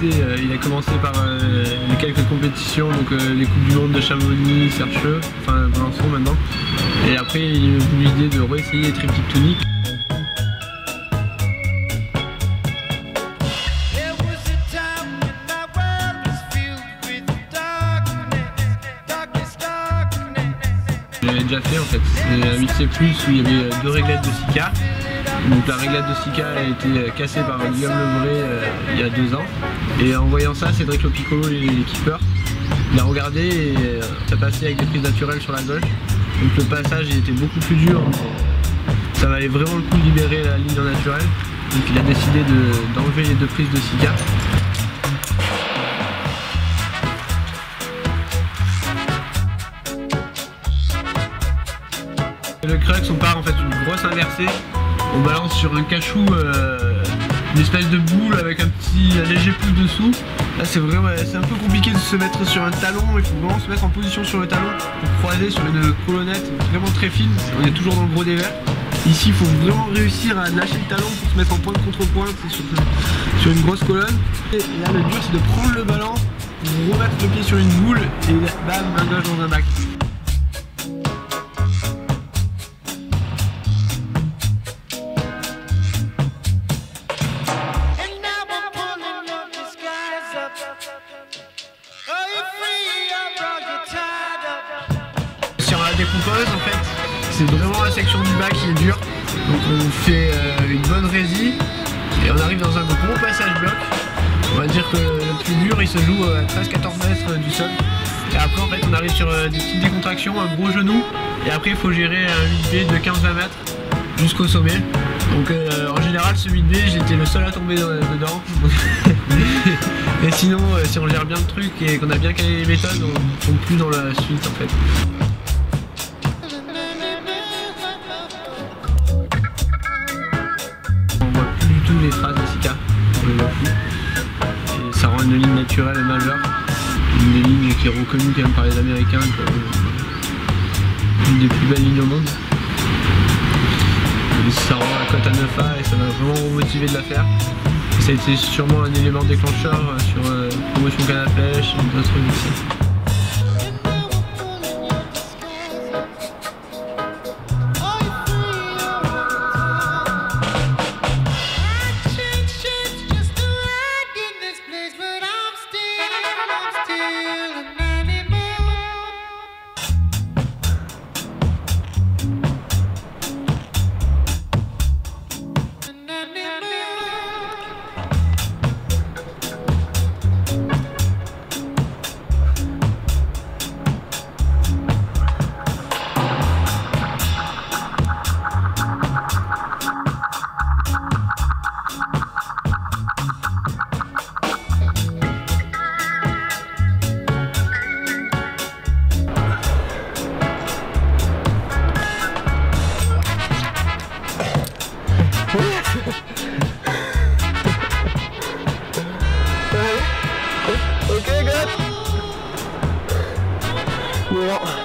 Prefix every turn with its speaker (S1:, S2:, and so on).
S1: il a commencé par les quelques compétitions, donc les Coupes du Monde de Chamonix, Sercheux, enfin Besançon maintenant. Et après il a eu l'idée de réessayer les triptyques toniques. J'avais déjà fait en fait, c'est un mixé plus où il y avait 2 réglettes de Sika. Donc la réglette de Sika a été cassée par Guillaume Lebray il y a 2 ans. Et en voyant ça, Cédric Lopiccolo, l'équipeur, il a regardé et ça passait avec des prises naturelles sur la gauche. Donc le passage il était beaucoup plus dur. Ça valait vraiment le coup de libérer la ligne en naturel. Donc il a décidé d'enlever les 2 prises de Sika. Le crux, on part en fait une grosse inversée, on balance sur un cachou une espèce de boule avec un léger pouce dessous. Là c'est un peu compliqué de se mettre sur un talon, il faut vraiment se mettre en position sur le talon pour croiser sur une colonnette vraiment très fine, on est toujours dans le gros des verres. Ici il faut vraiment réussir à lâcher le talon pour se mettre en pointe contre pointe sur une grosse colonne. Et là le dur c'est de prendre le ballon, remettre le pied sur une boule et bam, main gauche dans un bac. Si on la décompose en fait, c'est vraiment la section du bas qui est dure. Donc on fait une bonne résille et on arrive dans un gros passage bloc. On va dire que le plus dur il se joue à 13-14 mètres du sol. Et après en fait on arrive sur des petites décontractions, un gros genou. Et après il faut gérer un 8B de 15-20 mètres jusqu'au sommet. Donc en général ce 8B j'étais le seul à tomber dedans. Et sinon si on gère bien le truc et qu'on a bien calé les méthodes, on ne tombe plus dans la suite en fait. On voit plus du tout les traces de Sika, on les voit plus. Et ça rend une ligne naturelle majeure, une des lignes qui est reconnue quand même par les Américains comme une des plus belles lignes au monde. Ça rend la cote à 9A et ça m'a vraiment motivé de la faire. Et ça a été sûrement un élément déclencheur sur promotion canne à pêche et d'autres trucs aussi.
S2: Okay, good. Well.